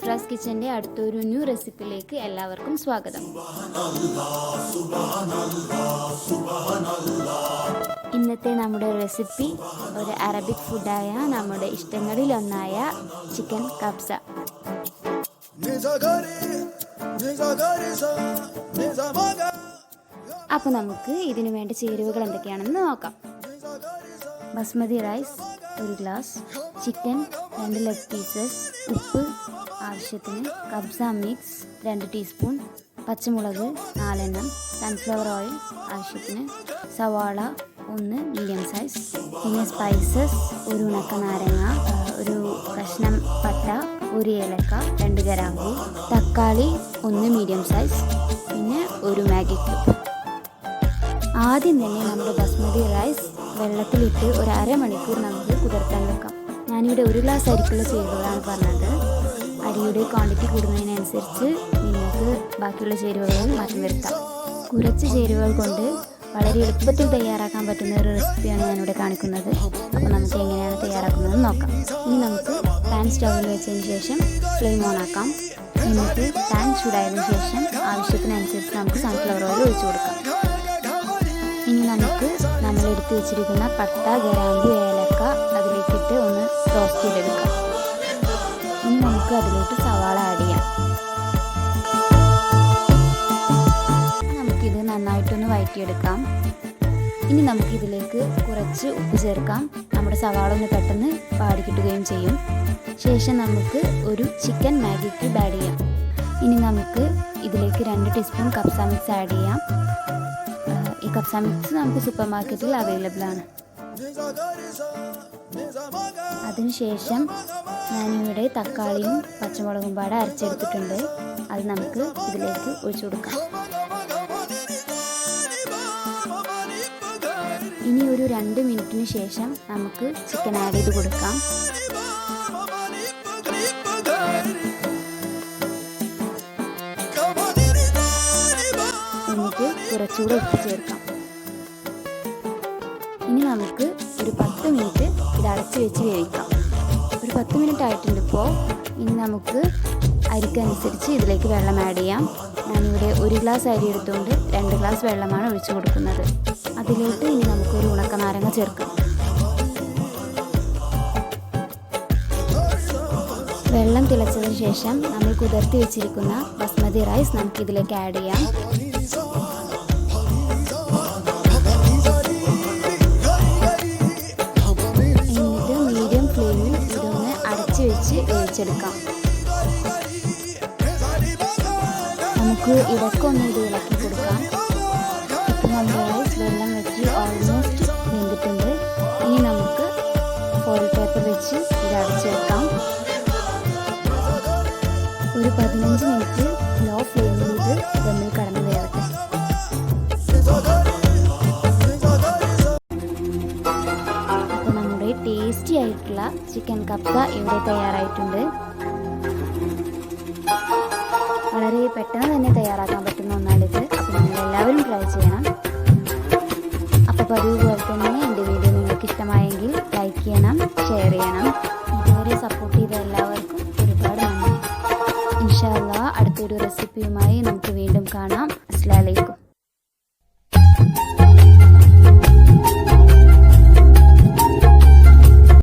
ഇഫ്രാസ് കിച്ചൻ്റെ അടുത്തൊരു ന്യൂ റെസിപ്പിയിലേക്ക് എല്ലാവർക്കും സ്വാഗതം. ഇന്നത്തെ നമ്മുടെ റെസിപ്പി ഒരു അറബിക് ഫുഡായ നമ്മുടെ ഇഷ്ടങ്ങളിലൊന്നായ ചിക്കൻ കബ്സ. അപ്പോൾ നമുക്ക് ഇതിനു വേണ്ട ചേരുവകൾ എന്തൊക്കെയാണെന്ന് നോക്കാം. Basmati rice 1 glass, chicken 2 leg pieces, ഉപ്പ് ആവശ്യത്തിന്, കബ്സ മിക്സ് 2 ടീസ്പൂൺ, പച്ചമുളക് 4 എണ്ണം, സൺഫ്ലവർ ഓയിൽ ആവശ്യത്തിന്, സവാള 1 മീഡിയം സൈസ്, പിന്നെ സ്പൈസസ് 1 ഉണക്ക നാരങ്ങ, 1 കഷ്ണം പട്ട, 1 ഏലക്ക, 2 ഗ്രാമ്പൂ, തക്കാളി 1 മീഡിയം സൈസ്, പിന്നെ 1 മാഗി ക്യൂബ്. ആദ്യം തന്നെ നമ്മുടെ ബസ്മതി റൈസ് വെള്ളത്തിലിട്ട് ഒരു അരമണിക്കൂർ നമുക്ക് കുതിർത്താൻ വെക്കാം. ഞാനിവിടെ 1 ഗ്ലാസ് അരിക്കുള്ള ചേരുവകളാണ് പറഞ്ഞത്. അരിയുടെ ക്വാണ്ടിറ്റി കൂടുന്നതിനനുസരിച്ച് നിങ്ങൾക്ക് ബാക്കിയുള്ള ചേരുവകളും മാറ്റം വരുത്താം. കുറച്ച് ചേരുവകൾ കൊണ്ട് വളരെ എളുപ്പത്തിൽ തയ്യാറാക്കാൻ പറ്റുന്ന ഒരു റെസിപ്പിയാണ് ഞാനിവിടെ കാണിക്കുന്നത്. അപ്പോൾ നമുക്ക് എങ്ങനെയാണ് തയ്യാറാക്കുന്നത് നോക്കാം. ഇനി നമുക്ക് പാൻ സ്റ്റൗവിൽ വെച്ചതിന് ശേഷം ഫ്ലെയിം ഓൺ ആക്കാം. എന്നിട്ട് പാൻ ചൂടായതിനു ശേഷം ആവശ്യത്തിനനുസരിച്ച് നമുക്ക് സൺഫ്ലവർ ഓയിൽ ഒഴിച്ചു കൊടുക്കാം. ഇനി നമുക്ക് നമ്മൾ എടുത്തു വെച്ചിരിക്കുന്ന പട്ട, ഗ്രാമ്പു, ഏലക്ക അതിലേക്കിട്ട് ഒന്ന് റോസ്റ്റ് ചെയ്തെടുക്കാം. ഇനി നമുക്ക് അതിലോട്ട് സവാള ആഡ് ചെയ്യാം. നമുക്കിത് നന്നായിട്ടൊന്ന് വഴറ്റിയെടുക്കാം. ഇനി നമുക്കിതിലേക്ക് കുറച്ച് ഉപ്പ് ചേർക്കാം. നമ്മുടെ സവാള ഒന്ന് പെട്ടെന്ന് വാടി കിട്ടുകയും ചെയ്യും. ശേഷം നമുക്ക് ഒരു ചിക്കൻ മാഗി ക്യൂബ് ആഡ് ചെയ്യാം. ഇനി നമുക്ക് ഇതിലേക്ക് 2 ടീസ്പൂൺ കബ്സ മിക്സ് ആഡ് ചെയ്യാം. ഈ കബ്സ മിക്സ് നമുക്ക് സൂപ്പർ മാർക്കറ്റിൽ അവൈലബിൾ ആണ്. അതിനുശേഷം ഞാനിവിടെ തക്കാളിയും പച്ചമുളകും പാടെ അരച്ചെടുത്തിട്ടുണ്ട്. അത് നമുക്ക് ഇതിലേക്ക് ഒഴിച്ചു കൊടുക്കാം. ഇനി ഒരു 2 മിനിറ്റിന് ശേഷം നമുക്ക് ചിക്കൻ ആഡ് ചെയ്ത് കൊടുക്കാം. എന്നിട്ട് കുറച്ചുകൂടെ ഉപ്പ് ചേർക്കാം. ഇനി നമുക്ക് ഒരു 10 മിനിറ്റ് ഇത് അടച്ച് വെച്ച് വേവിക്കാം. ഒരു 10 മിനിറ്റ് ആയിട്ടുണ്ട് ഇപ്പോൾ. ഇനി നമുക്ക് അരിക്കനുസരിച്ച് ഇതിലേക്ക് വെള്ളം ആഡ് ചെയ്യാം. ഞാനിവിടെ 1 ഗ്ലാസ് അരി എടുത്തുകൊണ്ട് 2 ഗ്ലാസ് വെള്ളമാണ് ഒഴിച്ചു കൊടുക്കുന്നത്. അതിലേക്ക് ഇനി നമുക്കൊരു ഉണക്ക നാരങ്ങ ചേർക്കാം. വെള്ളം തിളച്ചതിന് ശേഷം നമ്മൾ കുതിർത്തി വെച്ചിരിക്കുന്ന ബസ്മതി റൈസ് നമുക്കിതിലേക്ക് ആഡ് ചെയ്യാം. എന്നിട്ട് മീഡിയം ഫ്ലെയിമിൽ ഇതൊന്ന് അടച്ചു വെച്ച് വേവിച്ചെടുക്കാം. നമുക്ക് ഇടയ്ക്കൊന്ന് ഇത് ഇളക്കി കൊടുക്കാം. ഇപ്പം നമ്മുടെ റൈസ് വെള്ളം വെച്ച് ഓൾമോസ്റ്റ് വെന്തിട്ടുണ്ട്. ഇനി നമുക്ക് ഫോയിൽ പേപ്പർ വെച്ച് ഇത് അടച്ചു വെക്കാം. ഒരു 15 മിനിറ്റ് ലോ ഫ്ലെയിമിൽ ഇത് ദമ്മിൽ കടന്നു വേവട്ടെ. അപ്പോൾ നമ്മുടെ ടേസ്റ്റി ആയിട്ടുള്ള ചിക്കൻ കബ്സ ഇവിടെ തയ്യാറായിട്ടുണ്ട്. വളരെ പെട്ടെന്ന് തന്നെ തയ്യാറാക്കാം